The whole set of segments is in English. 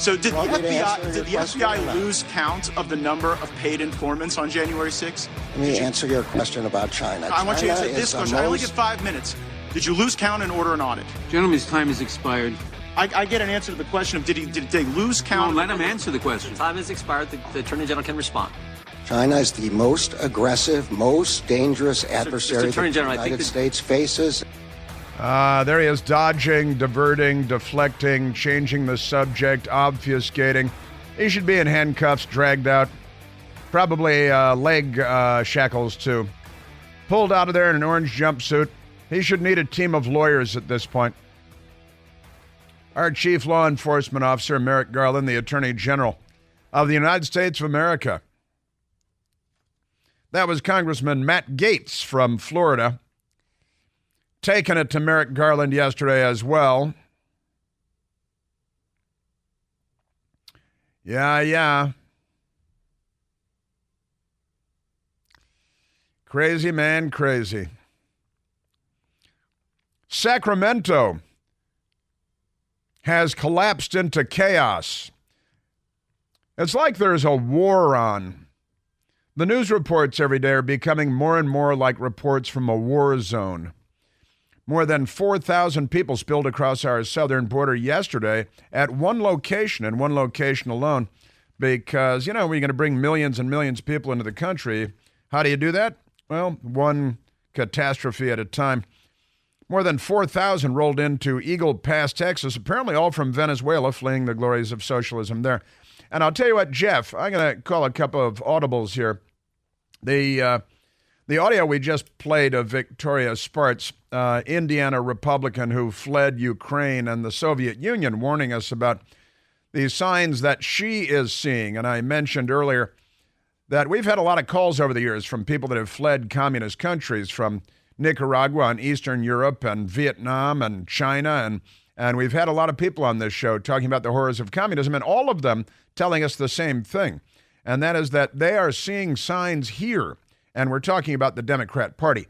So did the FBI or not? lose count of the number of paid informants on January 6th? Let me answer your question about China. I want you to answer China this is the question. I only most- get 5 minutes. Did you lose count and order an audit? Gentleman's time has expired. I get an answer to the question of did they lose count? No, let him answer the question. Time has expired. The Attorney General can respond. China is the most aggressive, most dangerous adversary Attorney that the General, I think United States faces. There he is, dodging, diverting, deflecting, changing the subject, obfuscating. He should be in handcuffs, dragged out. Probably leg shackles, too. Pulled out of there in an orange jumpsuit. He should need a team of lawyers at this point. Our Chief Law Enforcement Officer, Merrick Garland, the Attorney General of the United States of America. That was Congressman Matt Gaetz from Florida, taking it to Merrick Garland yesterday as well. Yeah. Crazy man, crazy. Sacramento has collapsed into chaos. It's like there's a war on. The news reports every day are becoming more and more like reports from a war zone. More than 4,000 people spilled across our southern border yesterday at one location, and one location alone, because, we're going to bring millions and millions of people into the country. How do you do that? Well, one catastrophe at a time. More than 4,000 rolled into Eagle Pass, Texas, apparently all from Venezuela, fleeing the glories of socialism there. And I'll tell you what, Jeff, I'm going to call a couple of audibles here. The audio we just played of Victoria Spartz, Indiana Republican who fled Ukraine and the Soviet Union, warning us about the signs that she is seeing. And I mentioned earlier that we've had a lot of calls over the years from people that have fled communist countries, from Nicaragua and Eastern Europe and Vietnam and China. And we've had a lot of people on this show talking about the horrors of communism, and all of them telling us the same thing. And that is that they are seeing signs here, and we're talking about the Democrat Party.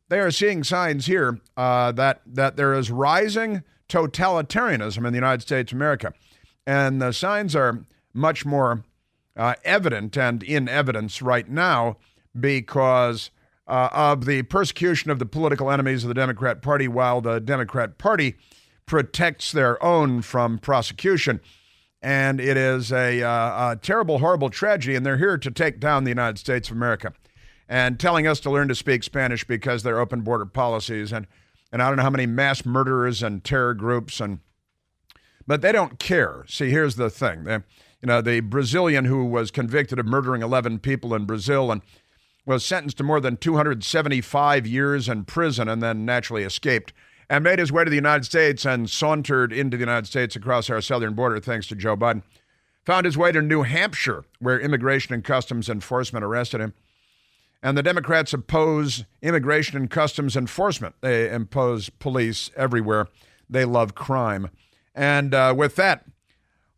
They are seeing signs here that there is rising totalitarianism in the United States of America. And the signs are much more evident and in evidence right now because of the persecution of the political enemies of the Democrat Party, while the Democrat Party protects their own from prosecution. And it is a terrible, horrible tragedy, and they're here to take down the United States of America and telling us to learn to speak Spanish because they're open border policies. And I don't know how many mass murderers and terror groups, but they don't care. See, here's the thing. The Brazilian who was convicted of murdering 11 people in Brazil and was sentenced to more than 275 years in prison and then naturally escaped and made his way to the United States and sauntered into the United States across our southern border thanks to Joe Biden. Found his way to New Hampshire, where Immigration and Customs Enforcement arrested him. And the Democrats oppose immigration and customs enforcement. They impose police everywhere. They love crime. And with that,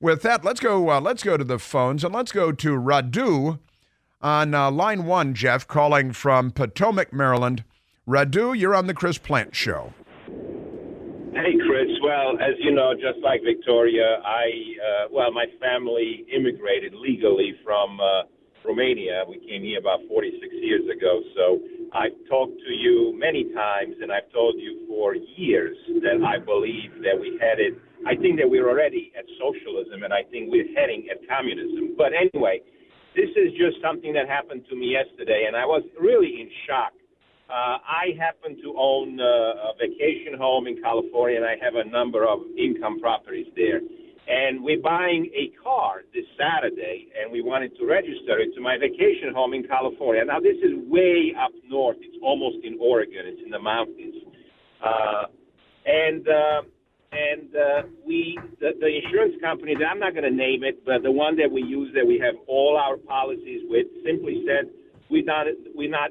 let's go to the phones, and let's go to Radu on line 1, Jeff, calling from Potomac, Maryland. Radu, you're on the Chris Plant Show. Hey, Chris. Well, as you know, just like Victoria, my family immigrated legally from Romania. We came here about 46 years ago. So I've talked to you many times, and I've told you for years that I believe that we headed. I think that we're already at socialism, and I think we're heading at communism. But anyway, this is just something that happened to me yesterday, and I was really in shock. I happen to own a vacation home in California, and I have a number of income properties there. And we're buying a car this Saturday, and we wanted to register it to my vacation home in California. Now, this is way up north. It's almost in Oregon. It's in the mountains. The insurance company, I'm not going to name it, but the one that we use, that we have all our policies with, simply said, we cannot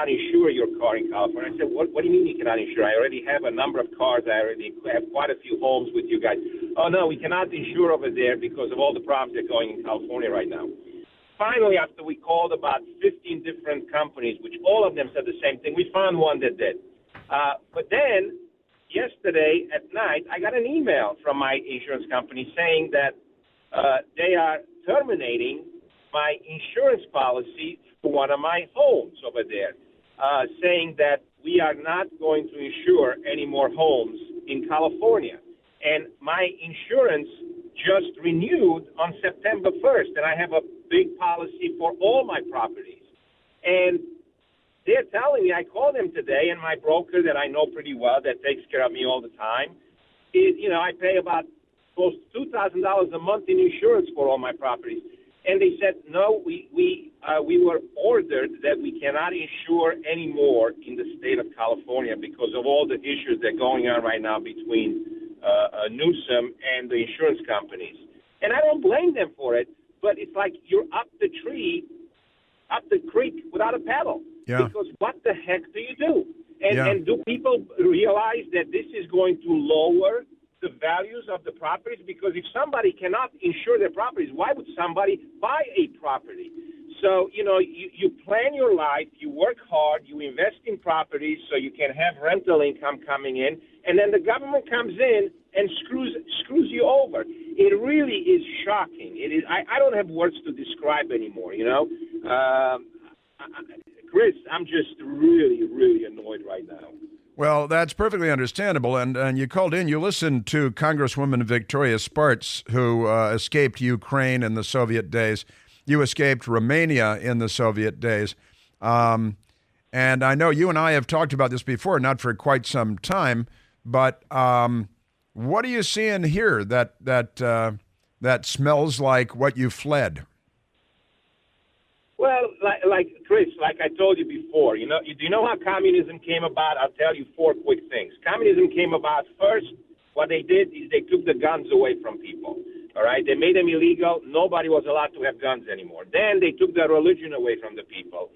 insure your car in California. I said, what do you mean you cannot insure? I already have a number of cars. I already have quite a few homes with you guys. Oh, no, we cannot insure over there because of all the problems that are going in California right now. Finally, after we called about 15 different companies, which all of them said the same thing, we found one that did. But then yesterday at night, I got an email from my insurance company saying that they are terminating my insurance policy for one of my homes over there, saying that we are not going to insure any more homes in California. And my insurance just renewed on September 1st, and I have a big policy for all my properties. And they're telling me, I called them today, and my broker that I know pretty well that takes care of me all the time, I pay about close to $2,000 a month in insurance for all my properties. And they said, no, we were ordered that we cannot insure anymore in the state of California because of all the issues that are going on right now between Newsom and the insurance companies. And I don't blame them for it, but it's like you're up the creek without a paddle. Yeah. Because what the heck do you do? Yeah. And do people realize that this is going to lower the values of the properties? Because if somebody cannot insure their properties, why would somebody buy a property? So, you plan your life, you work hard, you invest in properties so you can have rental income coming in, and then the government comes in and screws you over. It really is shocking. It is. I don't have words to describe anymore, Chris, I'm just really, really annoyed right now. Well, that's perfectly understandable. And you called in, you listened to Congresswoman Victoria Spartz, who escaped Ukraine in the Soviet days. You escaped Romania in the Soviet days. And I know you and I have talked about this before, not for quite some time, but what are you seeing here that smells like what you fled? Well, like Chris, like I told you before, do you know how communism came about? I'll tell you 4 quick things. Communism came about first. What they did is they took the guns away from people. All right, they made them illegal. Nobody was allowed to have guns anymore. Then they took the religion away from the people.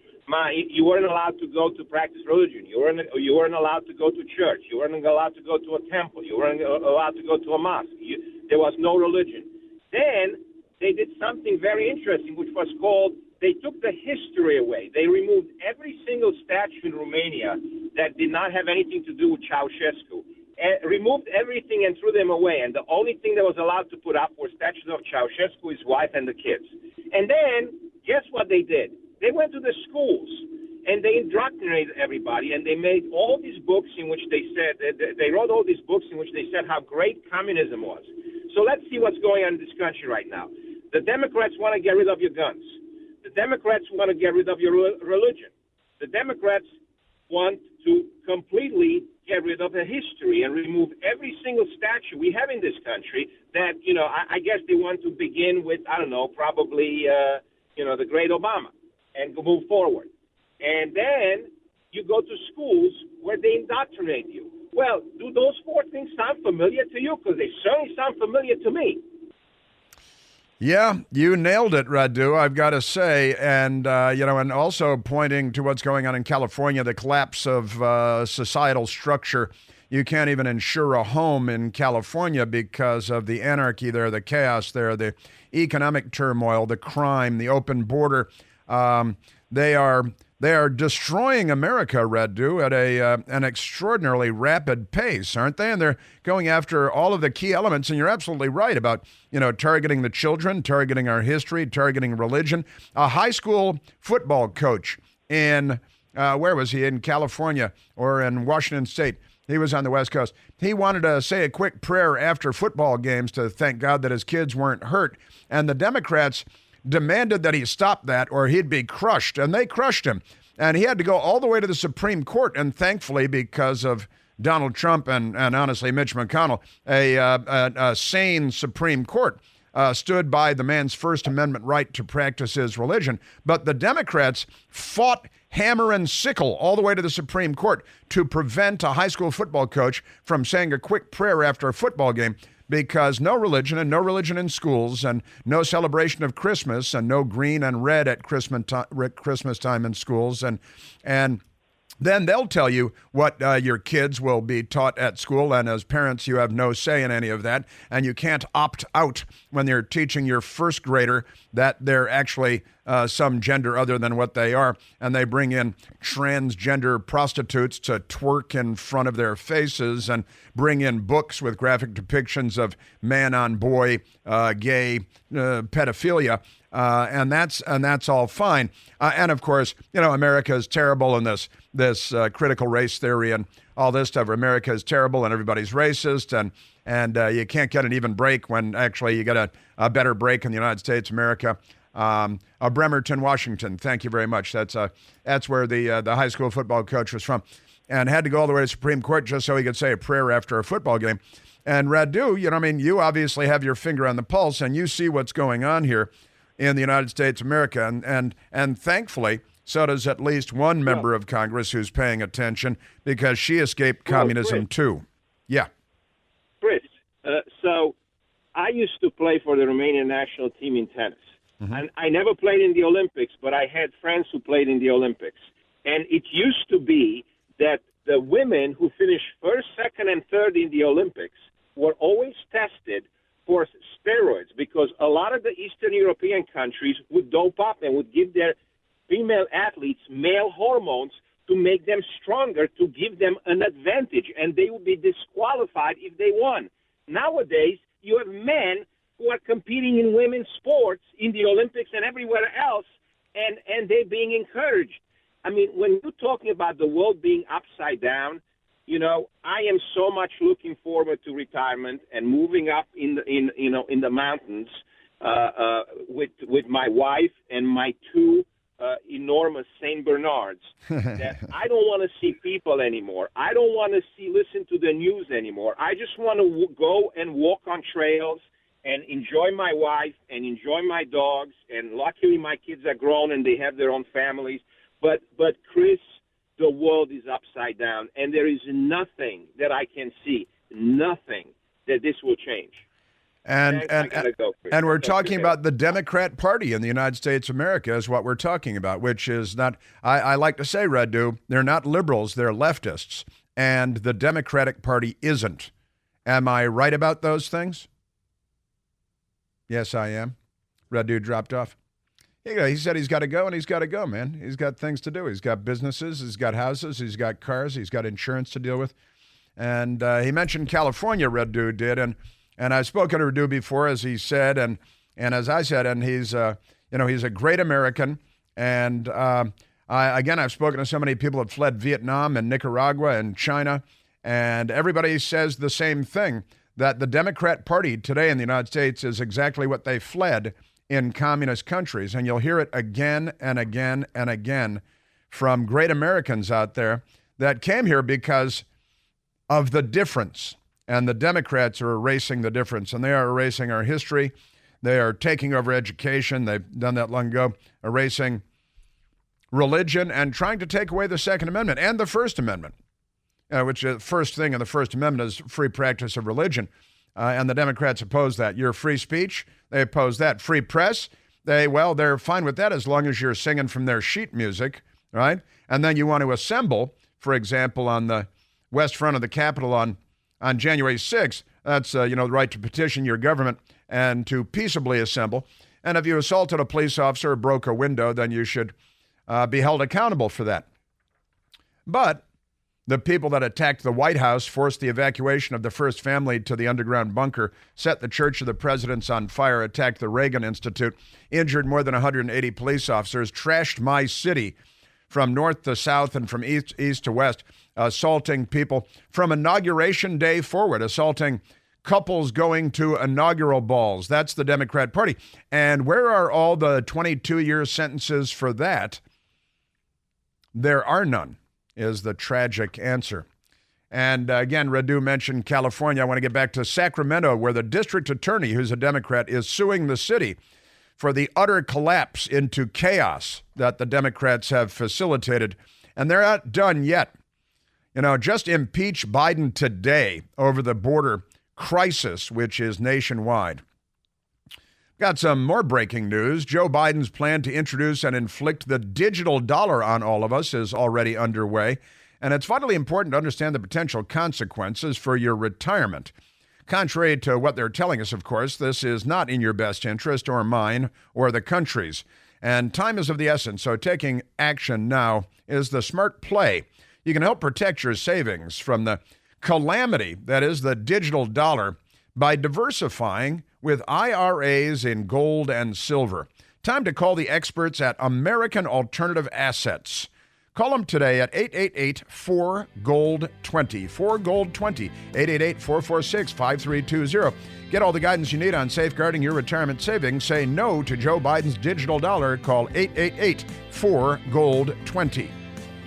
You weren't allowed to go to practice religion. You weren't allowed to go to church. You weren't allowed to go to a temple. You weren't allowed to go to a mosque. There was no religion. Then they did something very interesting, which was called, they took the history away. They removed every single statue in Romania that did not have anything to do with Ceausescu. Removed everything and threw them away. And the only thing that was allowed to put up were statues of Ceausescu, his wife, and the kids. And then, guess what they did? They went to the schools, and they indoctrinated everybody, and they made all these books in which they said, they wrote all these books in which they said how great communism was. So let's see what's going on in this country right now. The Democrats want to get rid of your guns. The Democrats want to get rid of your religion. The Democrats want to completely get rid of the history and remove every single statue we have in this country that, I guess they want to begin with, probably, the great Obama and move forward. And then you go to schools where they indoctrinate you. Well, do those 4 things sound familiar to you? Because they certainly sound familiar to me. Yeah, you nailed it, Radu, I've got to say. And, and also pointing to what's going on in California, the collapse of societal structure. You can't even insure a home in California because of the anarchy there, the chaos there, the economic turmoil, the crime, the open border. They are destroying America, Radu, at an extraordinarily rapid pace, aren't they? And they're going after all of the key elements. And you're absolutely right about, targeting the children, targeting our history, targeting religion. A high school football coach in, where was he? In California or in Washington State. He was on the West Coast. He wanted to say a quick prayer after football games to thank God that his kids weren't hurt. And the Democrats demanded that he stop that or he'd be crushed, and they crushed him. And he had to go all the way to the Supreme Court, and thankfully, because of Donald Trump and honestly Mitch McConnell, a sane Supreme Court stood by the man's First Amendment right to practice his religion. But the Democrats fought hammer and sickle all the way to the Supreme Court to prevent a high school football coach from saying a quick prayer after a football game, because no religion and no religion in schools and no celebration of Christmas and no green and red at Christmas time in schools. And then they'll tell you what your kids will be taught at school. And as parents, you have no say in any of that. And you can't opt out when you're teaching your first grader that they're actually some gender other than what they are, and they bring in transgender prostitutes to twerk in front of their faces and bring in books with graphic depictions of man on boy, gay, pedophilia, and that's all fine. And of course, America is terrible, and this critical race theory and all this stuff. America is terrible, and everybody's racist, and you can't get an even break when actually you get a better break in the United States, America. Bremerton, Washington. Thank you very much. That's where the high school football coach was from, and had to go all the way to Supreme Court just so he could say a prayer after a football game. And Radu, you obviously have your finger on the pulse, and you see what's going on here in the United States of America, and thankfully, so does at least one member of Congress who's paying attention, because she escaped communism too. Yeah. Chris, so I used to play for the Romanian national team in tennis. Mm-hmm. And I never played in the Olympics, but I had friends who played in the Olympics. And it used to be that the women who finished first, second, and third in the Olympics were always tested for steroids, because a lot of the Eastern European countries would dope up and would give their female athletes male hormones to make them stronger, to give them an advantage, and they would be disqualified if they won. Nowadays, you have men who are competing in women's sports in the Olympics and everywhere else, and they're being encouraged. I mean, when you're talking about the world being upside down, I am so much looking forward to retirement and moving up in the mountains with my wife and my two enormous Saint Bernards. That I don't want to see people anymore. I don't want to listen to the news anymore. I just want to go and walk on trails and enjoy my wife and enjoy my dogs. And luckily, my kids are grown and they have their own families. But Chris, the world is upside down, and there is nothing that I can see, nothing that this will change. And we're talking about the Democrat Party in the United States of America is what we're talking about, which is not, I like to say, Radu, they're not liberals, they're leftists, and the Democratic Party isn't. Am I right about those things? Yes, I am. Radu dropped off. He said he's got to go, and he's got to go, man. He's got things to do. He's got businesses, he's got houses, he's got cars, he's got insurance to deal with. And he mentioned California, Radu did, and I've spoken to Radu before, as he said, and as I said, and he's a great American. And I've spoken to so many people that fled Vietnam and Nicaragua and China, and everybody says the same thing, that the Democrat Party today in the United States is exactly what they fled in communist countries. And you'll hear it again and again and again from great Americans out there that came here because of the difference. And the Democrats are erasing the difference, and they are erasing our history. They are taking over education. They've done that long ago, erasing religion and trying to take away the Second Amendment and the First Amendment, which is the first thing in the First Amendment is free practice of religion. And the Democrats oppose that. Your free speech, they oppose that. Free press, they're fine with that as long as you're singing from their sheet music, right? And then you want to assemble, for example, on the west front of the Capitol on January 6th. That's, the right to petition your government and to peaceably assemble. And if you assaulted a police officer or broke a window, then you should be held accountable for that. But the people that attacked the White House, forced the evacuation of the first family to the underground bunker, set the Church of the Presidents on fire, attacked the Reagan Institute, injured more than 180 police officers, trashed my city from north to south and from east to west, assaulting people from Inauguration Day forward, assaulting couples going to inaugural balls. That's the Democrat Party. And where are all the 22-year sentences for that? There are none, is the tragic answer. And again, Radu mentioned California. I want to get back to Sacramento, where the district attorney, who's a Democrat, is suing the city for the utter collapse into chaos that the Democrats have facilitated. And they're not done yet. Just impeach Biden today over the border crisis, which is nationwide. Got some more breaking news. Joe Biden's plan to introduce and inflict the digital dollar on all of us is already underway. And it's vitally important to understand the potential consequences for your retirement. Contrary to what they're telling us, of course, this is not in your best interest or mine or the country's. And time is of the essence, so taking action now is the smart play. You can help protect your savings from the calamity that is the digital dollar by diversifying with IRAs in gold and silver. Time to call the experts at American Alternative Assets. Call them today at 888-4GOLD-20. 4GOLD-20. 888-446-5320. Get all the guidance you need on safeguarding your retirement savings. Say no to Joe Biden's digital dollar. Call 888-4GOLD-20.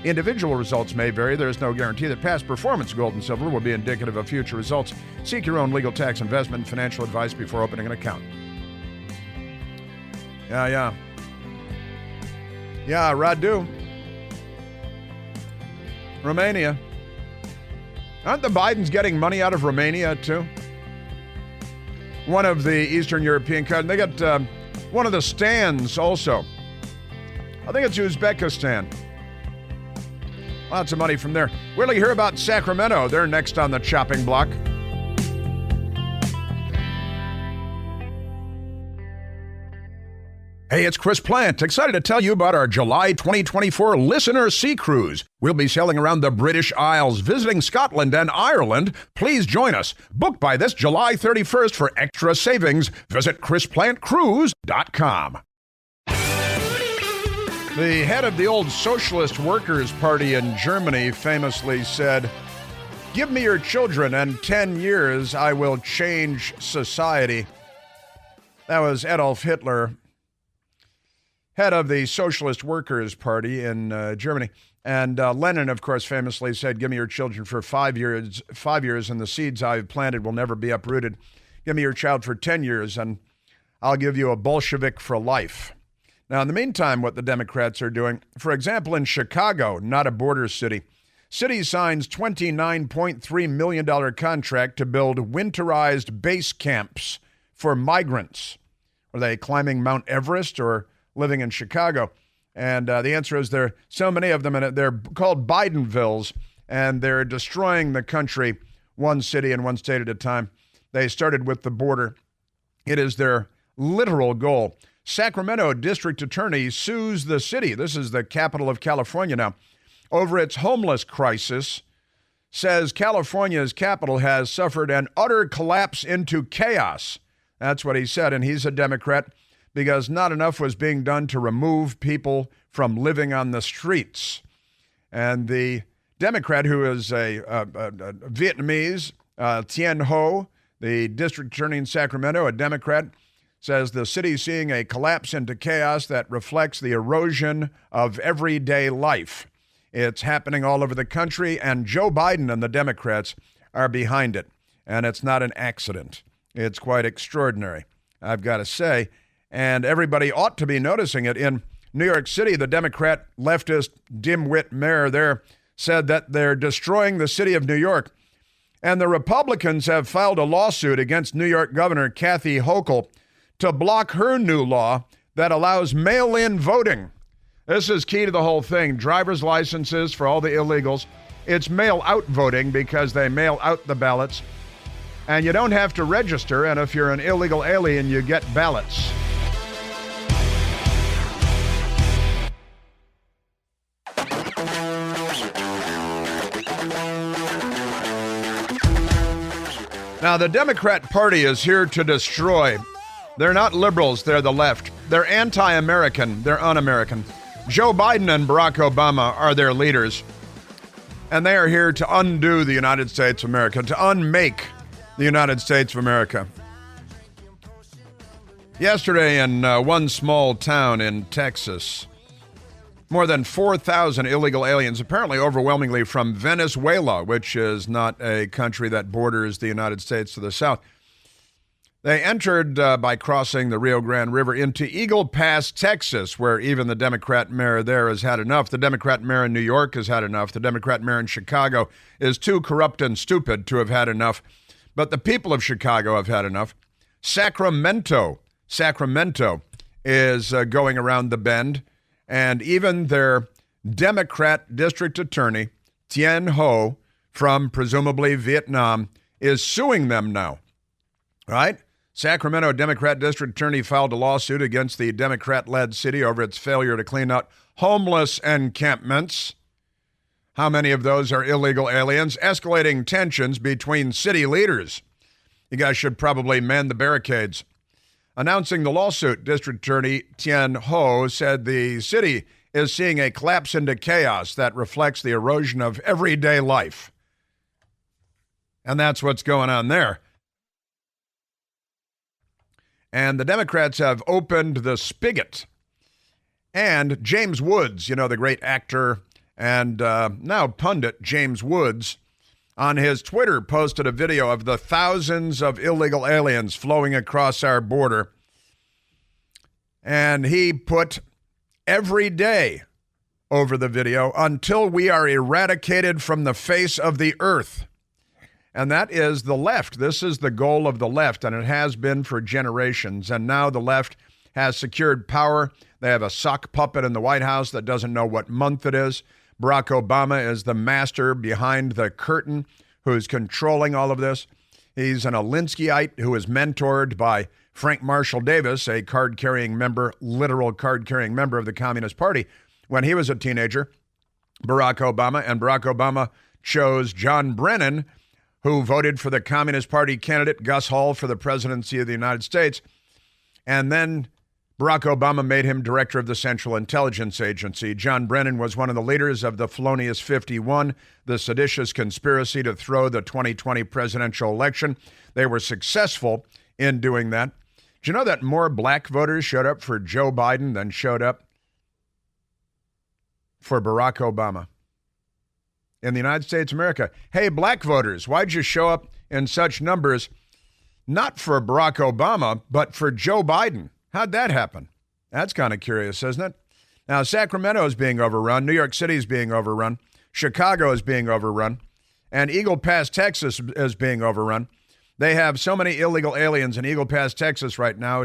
Individual results may vary. There is no guarantee that past performance of gold and silver will be indicative of future results. Seek your own legal, tax, investment, and financial advice before opening an account. Yeah, Radu. Romania. Aren't the Bidens getting money out of Romania, too? One of the Eastern European countries. They got one of the stands also. I think it's Uzbekistan. Lots of money from there. Wait till you hear about Sacramento. They're next on the chopping block. Hey, it's Chris Plant. Excited to tell you about our July 2024 Listener Sea Cruise. We'll be sailing around the British Isles, visiting Scotland and Ireland. Please join us. Book by this July 31st for extra savings. Visit ChrisPlantCruise.com. The head of the old Socialist Workers' Party in Germany famously said, "Give me your children, and 10 years I will change society." That was Adolf Hitler, head of the Socialist Workers' Party in Germany. And Lenin, of course, famously said, "Give me your children for 5 years, and the seeds I've planted will never be uprooted. Give me your child for 10 years, and I'll give you a Bolshevik for life." Now, in the meantime, what the Democrats are doing, for example, in Chicago, not a border city, city signs $29.3 million contract to build winterized base camps for migrants. Are they climbing Mount Everest or living in Chicago? And the answer is there are so many of them, and they're called Bidenvilles, and they're destroying the country one city and one state at a time. They started with the border. It is their literal goal. Sacramento District Attorney sues the city, this is the capital of California now, over its homeless crisis, says California's capital has suffered an utter collapse into chaos. That's what he said, and he's a Democrat because not enough was being done to remove people from living on the streets. And the Democrat, who is a Vietnamese, Tien Ho, the district attorney in Sacramento, a Democrat, says the city's seeing a collapse into chaos that reflects the erosion of everyday life. It's happening all over the country, and Joe Biden and the Democrats are behind it. And it's not an accident. It's quite extraordinary, I've got to say. And everybody ought to be noticing it. In New York City, the Democrat leftist dimwit mayor there said that they're destroying the city of New York. And the Republicans have filed a lawsuit against New York Governor Kathy Hochul to block her new law that allows mail-in voting. This is key to the whole thing. Driver's licenses for all the illegals. It's mail-out voting because they mail out the ballots. And you don't have to register, and if you're an illegal alien, you get ballots. Now, the Democrat Party is here to destroy. They're not liberals, they're the left. They're anti-American, they're un-American. Joe Biden and Barack Obama are their leaders. And they are here to undo the United States of America, to unmake the United States of America. Yesterday in one small town in Texas, more than 4,000 illegal aliens, apparently overwhelmingly from Venezuela, which is not a country that borders the United States to the south. They entered by crossing the Rio Grande River into Eagle Pass, Texas, where even the Democrat mayor there has had enough. The Democrat mayor in New York has had enough. The Democrat mayor in Chicago is too corrupt and stupid to have had enough. But the people of Chicago have had enough. Sacramento is going around the bend. And even their Democrat district attorney, Tien Ho, from presumably Vietnam, is suing them now. Right? Sacramento Democrat District Attorney filed a lawsuit against the Democrat-led city over its failure to clean out homeless encampments. How many of those are illegal aliens? Escalating tensions between city leaders. You guys should probably man the barricades. Announcing the lawsuit, District Attorney Tien Ho said the city is seeing a collapse into chaos that reflects the erosion of everyday life. And that's what's going on there. And the Democrats have opened the spigot. And James Woods, you know, the great actor and now pundit James Woods, on his Twitter posted a video of the thousands of illegal aliens flowing across our border. And he put every day over the video until we are eradicated from the face of the earth. And that is the left. This is the goal of the left, and it has been for generations. And now the left has secured power. They have a sock puppet in the White House that doesn't know what month it is. Barack Obama is the master behind the curtain who's controlling all of this. He's an Alinskyite who is mentored by Frank Marshall Davis, a card-carrying member, literal card-carrying member of the Communist Party. When he was a teenager, Barack Obama chose John Brennan, who voted for the Communist Party candidate Gus Hall for the presidency of the United States. And then Barack Obama made him director of the Central Intelligence Agency. John Brennan was one of the leaders of the Felonious 51, the seditious conspiracy to throw the 2020 presidential election. They were successful in doing that. Do you know that more black voters showed up for Joe Biden than showed up for Barack Obama? In the United States of America. Hey, black voters, why'd you show up in such numbers, not for Barack Obama, but for Joe Biden? How'd that happen? That's kind of curious, isn't it? Now, Sacramento is being overrun. New York City is being overrun. Chicago is being overrun. And Eagle Pass, Texas is being overrun. They have so many illegal aliens in Eagle Pass, Texas right now,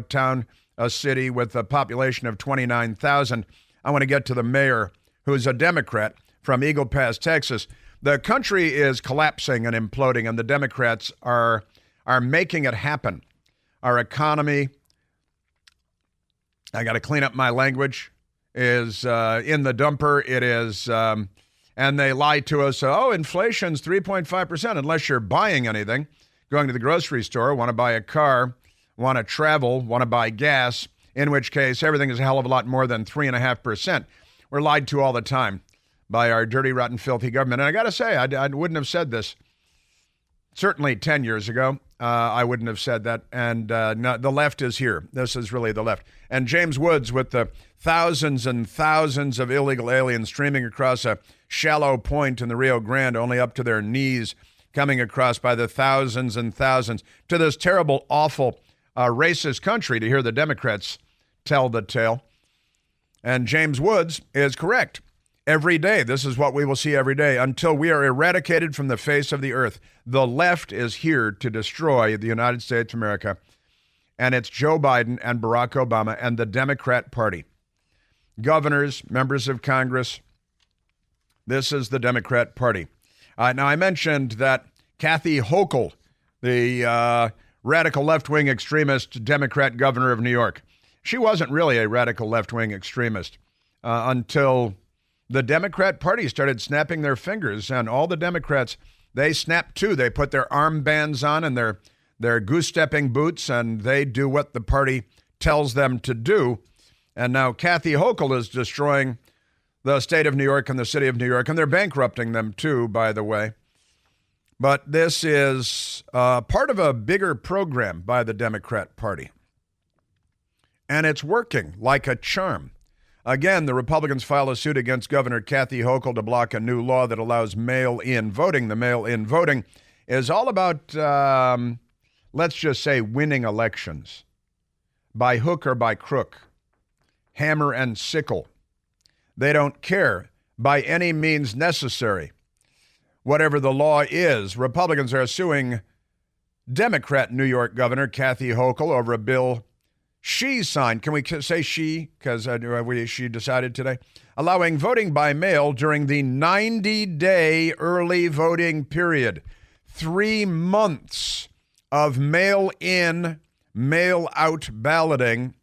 a city with a population of 29,000. I want to get to the mayor, who's a Democrat, from Eagle Pass, Texas. The country is collapsing and imploding, and the Democrats are making it happen. Our economy, I got to clean up my language, is in the dumper. It is, and they lie to us. Inflation's 3.5%, unless you're buying anything, going to the grocery store, want to buy a car, want to travel, want to buy gas, in which case everything is a hell of a lot more than 3.5%. We're lied to all the time by our dirty, rotten, filthy government. And I got to say, I wouldn't have said this. Certainly 10 years ago, I wouldn't have said that. And no, the left is here. This is really the left. And James Woods with the thousands and thousands of illegal aliens streaming across a shallow point in the Rio Grande, only up to their knees, coming across by the thousands and thousands to this terrible, awful, racist country, to hear the Democrats tell the tale. And James Woods is correct. Every day, this is what we will see every day until we are eradicated from the face of the earth. The left is here to destroy the United States of America. And it's Joe Biden and Barack Obama and the Democrat Party. Governors, members of Congress, this is the Democrat Party. Now, I mentioned that Kathy Hochul, the radical left-wing extremist Democrat governor of New York, she wasn't really a radical left-wing extremist until the Democrat Party started snapping their fingers, and all the Democrats, they snapped too. They put their armbands on and their goose-stepping boots, and they do what the party tells them to do. And now Kathy Hochul is destroying the state of New York and the city of New York, and they're bankrupting them too, by the way. But this is part of a bigger program by the Democrat Party. And it's working like a charm. Again, the Republicans file a suit against Governor Kathy Hochul to block a new law that allows mail-in voting. The mail-in voting is all about, let's just say, winning elections by hook or by crook, hammer and sickle. They don't care by any means necessary. Whatever the law is, Republicans are suing Democrat New York Governor Kathy Hochul over a bill she signed. Can we say she? Because she decided today. Allowing voting by mail during the 90-day early voting period. 3 months of mail-in mail-out balloting.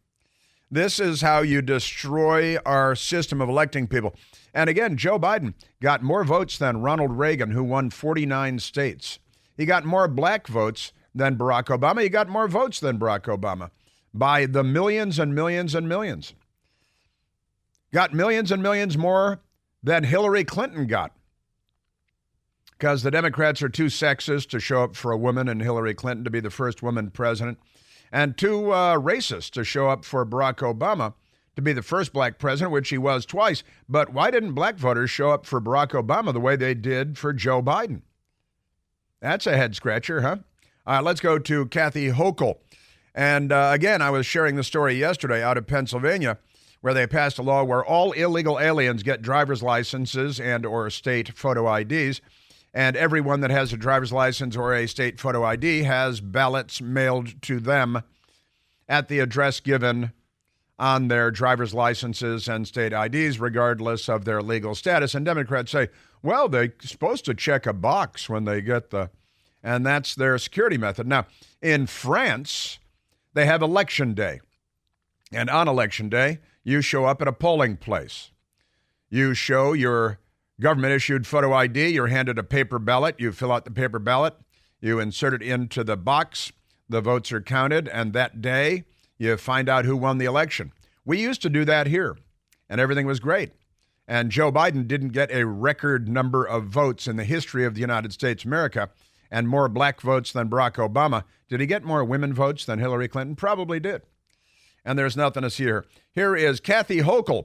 This is how you destroy our system of electing people. And again, Joe Biden got more votes than Ronald Reagan, who won 49 states. He got more black votes than Barack Obama. He got more votes than Barack Obama by the millions and millions and millions. Got millions and millions more than Hillary Clinton got, because the Democrats are too sexist to show up for a woman and Hillary Clinton to be the first woman president, and too racist to show up for Barack Obama to be the first black president, which he was twice. But why didn't black voters show up for Barack Obama the way they did for Joe Biden? That's a head scratcher, huh? Let's go to Kathy Hochul. And again, I was sharing the story yesterday out of Pennsylvania, where they passed a law where all illegal aliens get driver's licenses and or state photo IDs. And everyone that has a driver's license or a state photo ID has ballots mailed to them at the address given on their driver's licenses and state IDs, regardless of their legal status. And Democrats say, well, they're supposed to check a box when they get and that's their security method. Now, in France, they have Election Day. And on Election Day, you show up at a polling place. You show your government-issued photo ID. You're handed a paper ballot. You fill out the paper ballot. You insert it into the box. The votes are counted, and that day, you find out who won the election. We used to do that here, and everything was great. And Joe Biden didn't get a record number of votes in the history of the United States of America, and more black votes than Barack Obama. Did he get more women votes than Hillary Clinton? Probably did. And there's nothing to see here. Here is Kathy Hochul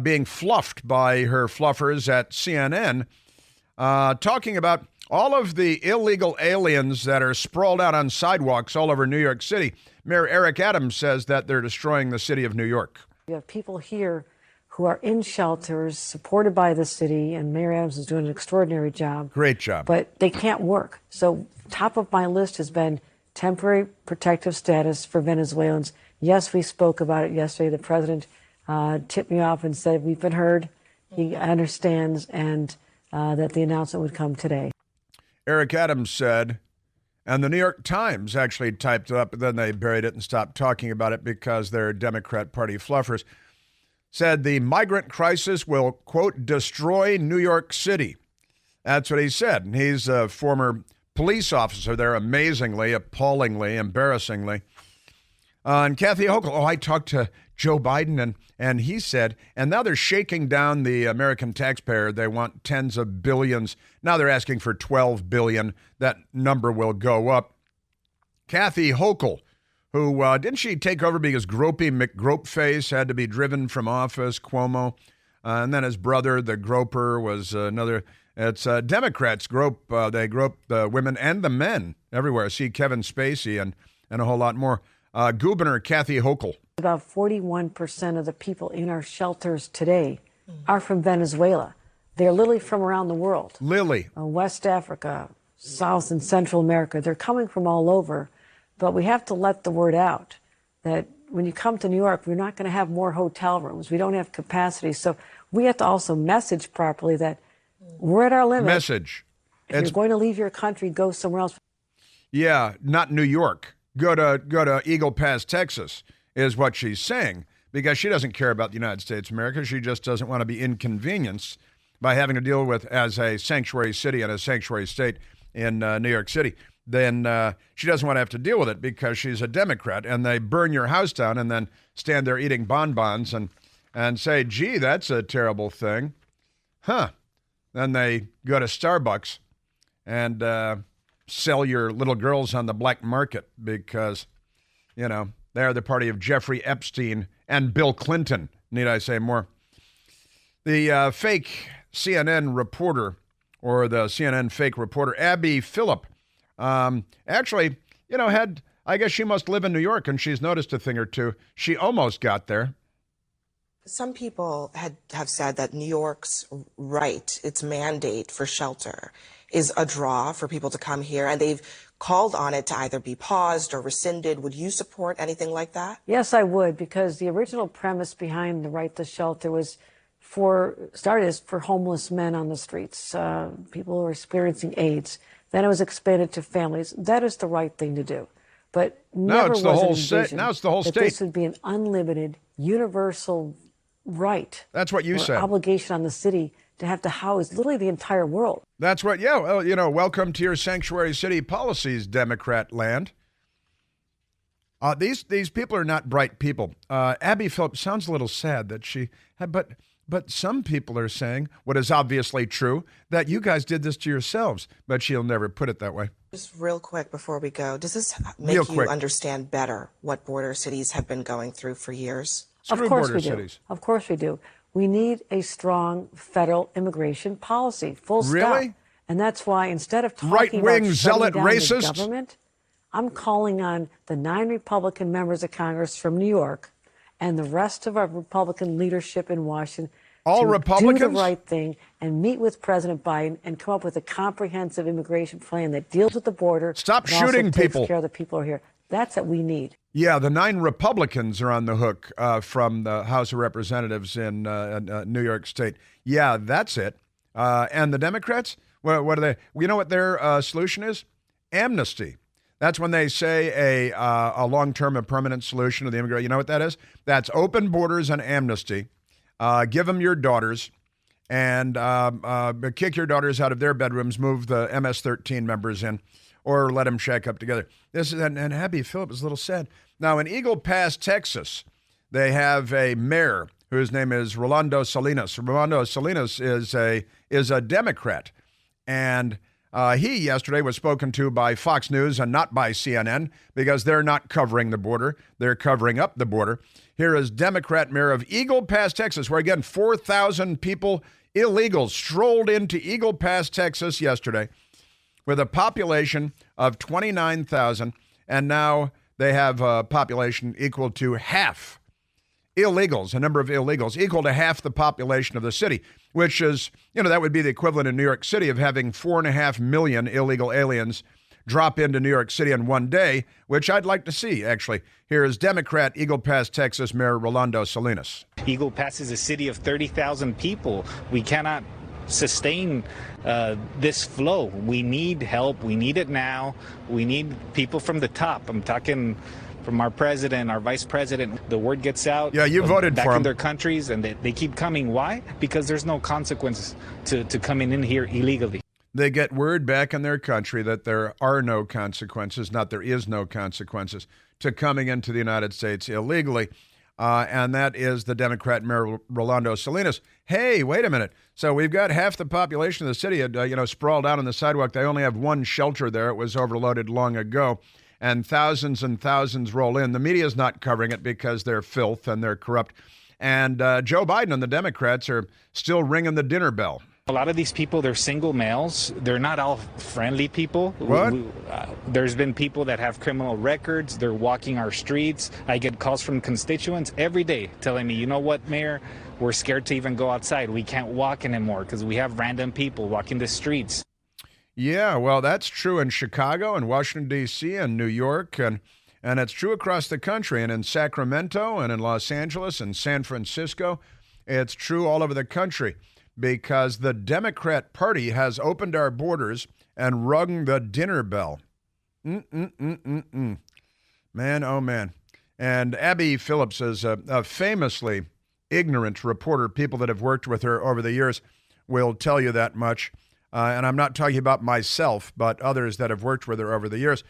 being fluffed by her fluffers at CNN, talking about all of the illegal aliens that are sprawled out on sidewalks all over New York City. Mayor Eric Adams says that they're destroying the city of New York. We have people here who are in shelters supported by the city, and Mayor Adams is doing an extraordinary job. Great job. But they can't work. So top of my list has been temporary protective status for Venezuelans. Yes, we spoke about it yesterday. The president tipped me off and said, we've been heard, he understands, and that the announcement would come today. Eric Adams said, and the New York Times actually typed it up, but then they buried it and stopped talking about it because they're Democrat Party fluffers, said the migrant crisis will, quote, destroy New York City. That's what he said. And he's a former police officer there, amazingly, appallingly, embarrassingly. And Kathy Hochul, I talked to Joe Biden, and he said, and now they're shaking down the American taxpayer. They want tens of billions. Now they're asking for $12 billion. That number will go up. Kathy Hochul, who, didn't she take over because Gropey McGropeface had to be driven from office, Cuomo? And then his brother, the Groper, was another. It's Democrats grope. They grope the women and the men everywhere. See Kevin Spacey and a whole lot more. Governor Kathy Hochul. About 41% of the people in our shelters today are from Venezuela. They're literally from around the world. West Africa, South and Central America. They're coming from all over. But we have to let the word out that when you come to New York, we're not going to have more hotel rooms. We don't have capacity. So we have to also message properly that we're at our limit. Message. If you're going to leave your country, go somewhere else. Yeah, not New York. Go to Eagle Pass, Texas, is what she's saying, because she doesn't care about the United States of America. She just doesn't want to be inconvenienced by having to deal with, as a sanctuary city and a sanctuary state in New York City. Then she doesn't want to have to deal with it because she's a Democrat, and they burn your house down and then stand there eating bonbons and say, gee, that's a terrible thing. Huh. Then they go to Starbucks and sell your little girls on the black market because, you know, they're the party of Jeffrey Epstein and Bill Clinton. Need I say more? The fake CNN reporter, or the CNN fake reporter, Abby Phillip, actually, you know, I guess she must live in New York, and she's noticed a thing or two. She almost got there. Some people have said that New York's right, its mandate for shelter, is a draw for people to come here, and they've called on it to either be paused or rescinded. Would you support anything like that? Yes, I would, because the original premise behind the right to shelter was for homeless men on the streets, people who are experiencing AIDS. Then it was expanded to families. That is the right thing to do. But Now never it's the was whole it envisioned now it's the whole that state. this would be an unlimited, universal right. That's what you or said. Obligation on the city to have to house literally the entire world. That's what, yeah, well, you know, welcome to your sanctuary city policies, Democrat land. These people are not bright people. Abby Phillips sounds a little sad that she had, but some people are saying, what is obviously true, that you guys did this to yourselves, but she'll never put it that way. Just real quick before we go, does this make you understand better what border cities have been going through for years? Screw Of course border we do. cities. Of course we do. We need a strong federal immigration policy, full stop. Really? And that's why instead of talking Right-wing about zealot shutting down racist? the government, I'm calling on the 9 Republican members of Congress from New York and the rest of our Republican leadership in Washington All to Republicans? do the right thing and meet with President Biden and come up with a comprehensive immigration plan that deals with the border. Stop and also shooting takes people. care of the people who are here. That's what we need. Yeah, the 9 Republicans are on the hook from the House of Representatives in New York State. Yeah, that's it. And the Democrats, what are they? You know what their solution is? Amnesty. That's when they say a long-term and permanent solution to the immigrant. You know what that is? That's open borders and amnesty. Give them your daughters and kick your daughters out of their bedrooms, move the MS-13 members in, or let them shack up together. This is, and Abby Phillips is a little sad. Now, in Eagle Pass, Texas, they have a mayor whose name is Rolando Salinas. Rolando Salinas is a Democrat, and he yesterday was spoken to by Fox News and not by CNN because they're not covering the border. They're covering up the border. Here is Democrat mayor of Eagle Pass, Texas, where, again, 4,000 people, illegals, strolled into Eagle Pass, Texas yesterday with a population of 29,000, and now they have a population equal to half illegals, a number of illegals, equal to half the population of the city, which is, that would be the equivalent in New York City of having 4.5 million illegal aliens drop into New York City in one day, which I'd like to see, actually. Here is Democrat Eagle Pass, Texas Mayor Rolando Salinas. Eagle Pass is a city of 30,000 people. We cannot sustain this flow. We need help. We need it now. We need people from the top. I'm talking from our president, our vice president. The word gets out. Yeah, you voted back for in him. their countries, and they keep coming. Why? Because there's no consequences to coming in here illegally. They get word back in their country that there are no consequences, not there is no consequences, to coming into the United States illegally. And that is the Democrat Mayor Rolando Salinas. Hey, wait a minute. So we've got half the population of the city, sprawled out on the sidewalk. They only have one shelter there. It was overloaded long ago. And thousands roll in. The media is not covering it because they're filth and they're corrupt. And Joe Biden and the Democrats are still ringing the dinner bell. A lot of these people, they're single males. They're not all friendly people. What? There's been people that have criminal records. They're walking our streets. I get calls from constituents every day telling me, you know what, Mayor, we're scared to even go outside. We can't walk anymore because we have random people walking the streets. Yeah, well, that's true in Chicago and Washington, D.C. and New York, and it's true across the country, and in Sacramento and in Los Angeles and San Francisco. It's true all over the country because the Democrat Party has opened our borders and rung the dinner bell. Man, oh man. And Abby Phillips is a famously ignorant reporter. People that have worked with her over the years will tell you that much. And I'm not talking about myself, but others that have worked with her over the years.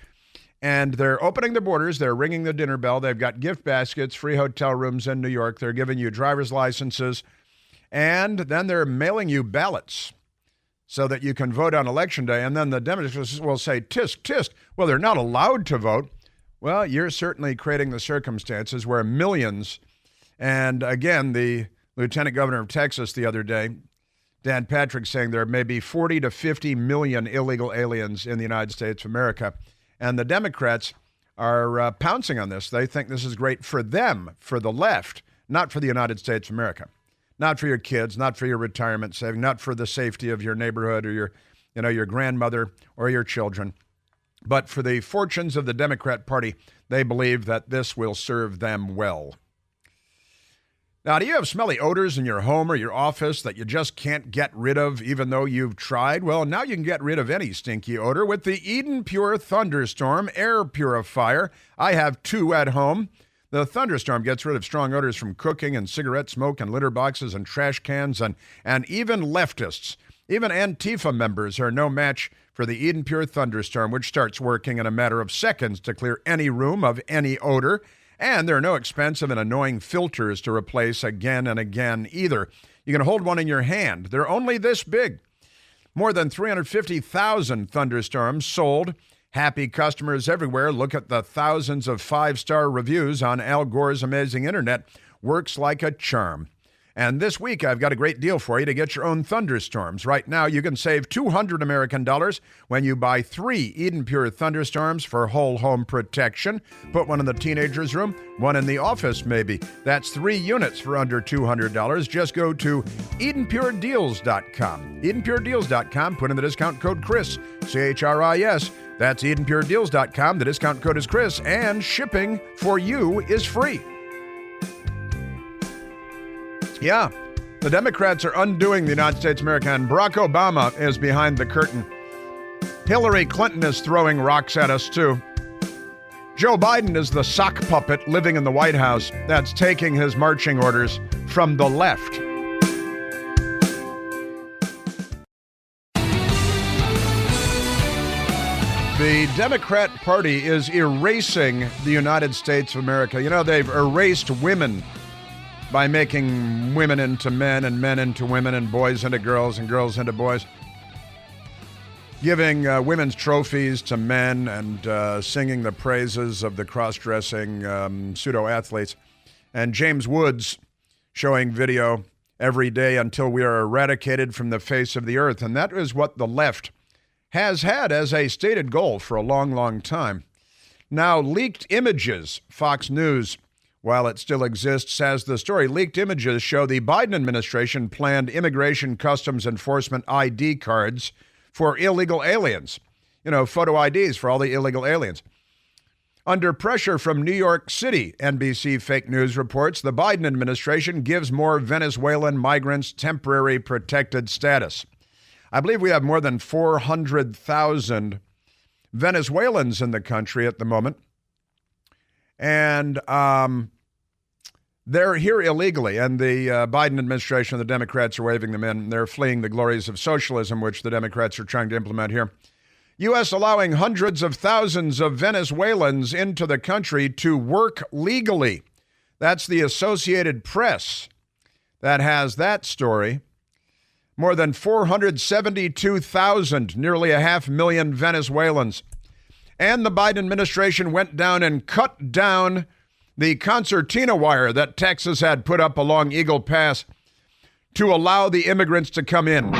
And they're opening the borders. They're ringing the dinner bell. They've got gift baskets, free hotel rooms in New York. They're giving you driver's licenses. And then they're mailing you ballots so that you can vote on Election Day. And then the Democrats will say, tisk, tisk. Well, they're not allowed to vote. Well, you're certainly creating the circumstances where millions, and again, the Lieutenant Governor of Texas the other day, Dan Patrick, saying there may be 40 to 50 million illegal aliens in the United States of America. And the Democrats are pouncing on this. They think this is great for them, for the left, not for the United States of America. Not for your kids, not for your retirement saving, not for the safety of your neighborhood or your grandmother or your children. But for the fortunes of the Democrat Party, they believe that this will serve them well. Now, do you have smelly odors in your home or your office that you just can't get rid of even though you've tried? Well, now you can get rid of any stinky odor with the Eden Pure Thunderstorm Air Purifier. I have 2 at home. The Thunderstorm gets rid of strong odors from cooking and cigarette smoke and litter boxes and trash cans and even leftists. Even Antifa members are no match for the Eden Pure Thunderstorm, which starts working in a matter of seconds to clear any room of any odor. And there are no expensive and annoying filters to replace again and again either. You can hold one in your hand. They're only this big. More than 350,000 Thunderstorms sold. Happy customers everywhere. Look at the thousands of 5-star reviews on Al Gore's amazing internet. Works like a charm. And this week, I've got a great deal for you to get your own Thunderstorms. Right now, you can save $200 American when you buy 3 Eden Pure Thunderstorms for whole home protection. Put one in the teenager's room, one in the office maybe. That's 3 units for under $200. Just go to EdenPureDeals.com. EdenPureDeals.com. Put in the discount code Chris, CHRIS. That's EdenPureDeals.com. The discount code is Chris, and shipping for you is free. Yeah, the Democrats are undoing the United States of America, and Barack Obama is behind the curtain. Hillary Clinton is throwing rocks at us, too. Joe Biden is the sock puppet living in the White House that's taking his marching orders from the left. The Democrat Party is erasing the United States of America. You know, they've erased women by making women into men and men into women and boys into girls and girls into boys. Giving women's trophies to men and singing the praises of the cross-dressing pseudo-athletes. And James Woods showing video every day until we are eradicated from the face of the earth. And that is what the left has had as a stated goal for a long, long time. Now, leaked images, Fox News, while it still exists, as the story, leaked images show the Biden administration planned immigration customs enforcement ID cards for illegal aliens. You know, photo IDs for all the illegal aliens. Under pressure from New York City, NBC Fake News reports, the Biden administration gives more Venezuelan migrants temporary protected status. I believe we have more than 400,000 Venezuelans in the country at the moment. And they're here illegally, and the Biden administration and the Democrats are waving them in. They're fleeing the glories of socialism, which the Democrats are trying to implement here. U.S. allowing hundreds of thousands of Venezuelans into the country to work legally. That's the Associated Press that has that story. More than 472,000, nearly 500,000 Venezuelans. And the Biden administration went down and cut down the concertina wire that Texas had put up along Eagle Pass to allow the immigrants to come in.